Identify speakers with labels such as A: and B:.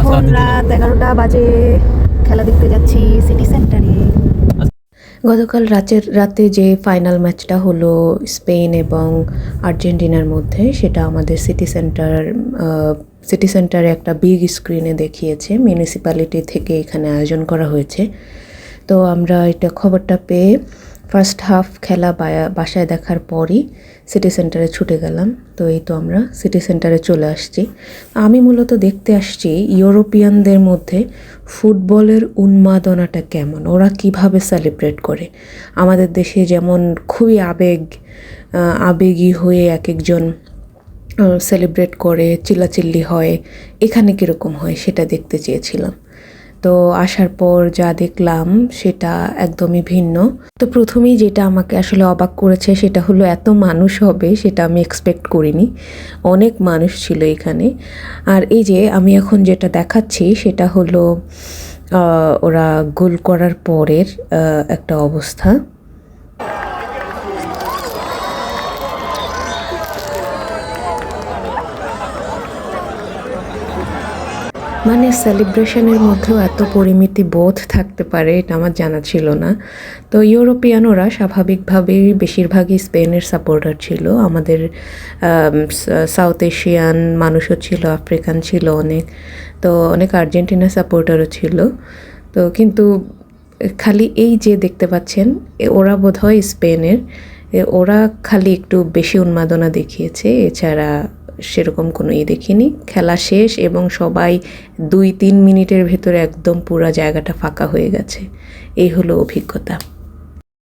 A: এখন রাত 11টা বাজে, খেলা দেখতে যাচ্ছি সিটি সেন্টারে। গতকাল রাতে যে ফাইনাল ম্যাচটা হলো স্পেন এবং আর্জেন্টিনার মধ্যে, সেটা আমাদের সিটি সেন্টারে একটা বিগ স্ক্রিনে দেখিয়েছে। মিউনিসিপ্যালিটি থেকে এখানে আয়োজন করা হয়েছে। তো আমরা এটা খবরটা পেয়ে ফার্স্ট হাফ খেলা বাসায় দেখার পরই সিটি সেন্টারে ছুটে গেলাম। তো এই তো আমরা সিটি সেন্টারে চলে আসছি। আমি মূলত দেখতে আসছি ইউরোপিয়ানদের মধ্যে ফুটবলের উন্মাদনাটা কেমন, ওরা কিভাবে সেলিব্রেট করে। আমাদের দেশে যেমন খুবই আবেগী হয়ে এক একজন সেলিব্রেট করে, চিল্লাচিল্লি হয়, এখানে কীরকম হয় সেটা দেখতে চেয়েছিলাম। তো আসার পর যা দেখলাম সেটা একদমই ভিন্ন। তো প্রথমেই যেটা আমাকে আসলে অবাক করেছে সেটা হলো এত মানুষ হবে সেটা আমি এক্সপেক্ট করিনি। অনেক মানুষ ছিল এখানে। আর এই যে আমি এখন যেটা দেখাচ্ছি সেটা হলো ওরা গোল করার পরের একটা অবস্থা। মানে সেলিব্রেশনের মধ্যেও এত পরিমিতি বোধ থাকতে পারে এটা আমার জানা ছিল না। তো ইউরোপিয়ানরা স্বাভাবিকভাবেই বেশিরভাগই স্পেনের সাপোর্টার ছিল। আমাদের সাউথ এশিয়ান মানুষও ছিল, আফ্রিকান ছিল অনেক, তো অনেক আর্জেন্টিনা সাপোর্টারও ছিল। তো কিন্তু খালি এই যে দেখতে পাচ্ছেন ওরা বোধহয় স্পেনের, ওরা খালি একটু বেশি উন্মাদনা দেখিয়েছে, এছাড়া সেরকম কোনো দেখিনি। খেলা শেষ এবং সবাই 2-3 মিনিটের ভেতরে একদম পুরো জায়গাটা ফাঁকা হয়ে গেছে। এই হলো অভিজ্ঞতা।